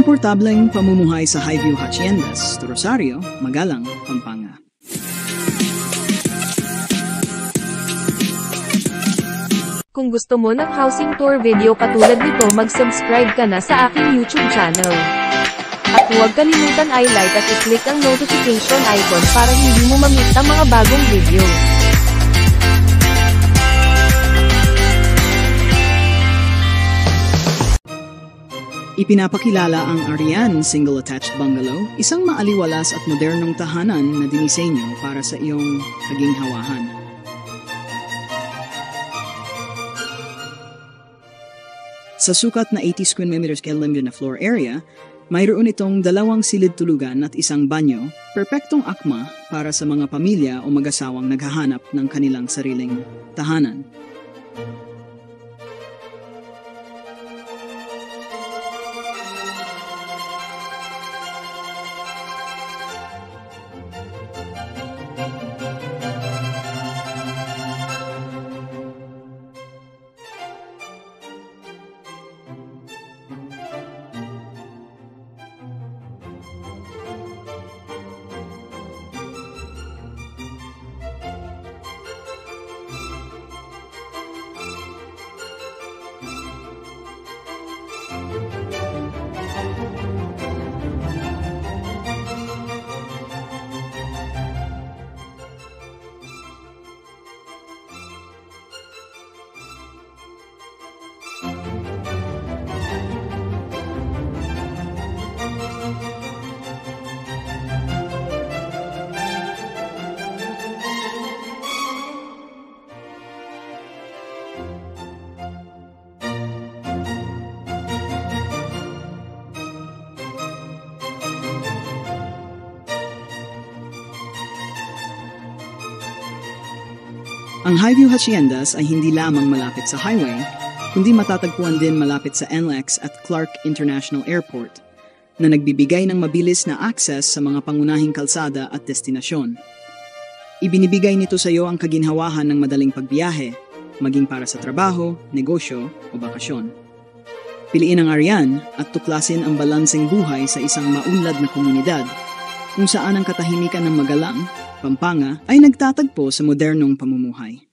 komportableng pamumuhay sa Highview Haciendas, Rosario, Magalang, Pampanga. Kung gusto mo ng housing tour video katulad nito, mag-subscribe ka na sa aking YouTube channel. At huwag kalimutan i-like at i-click ang notification icon para hindi mo ma-miss ang mga bagong video. Ipinapakilala ang Arian Single Attached Bungalow, isang maaliwalas at modernong tahanan na dinisenyo para sa iyong kaginhawahan. Sa sukat na 80 square meters na floor area, mayroon itong 2 silid tulugan at 1 banyo, perpektong akma para sa mga pamilya o mag-asawang naghahanap ng kanilang sariling tahanan. Ang Highview Haciendas ay hindi lamang malapit sa highway, kundi matatagpuan din malapit sa NLEX at Clark International Airport, na nagbibigay ng mabilis na access sa mga pangunahing kalsada at destinasyon. Ibinibigay nito sa iyo ang kaginhawahan ng madaling pagbiyahe, maging para sa trabaho, negosyo o bakasyon. Piliin ang Arian at tuklasin ang balanseng buhay sa isang maunlad na komunidad, kung saan ang katahimikan ng Magalang, Pampanga ay nagtatagpo sa modernong pamumuhay.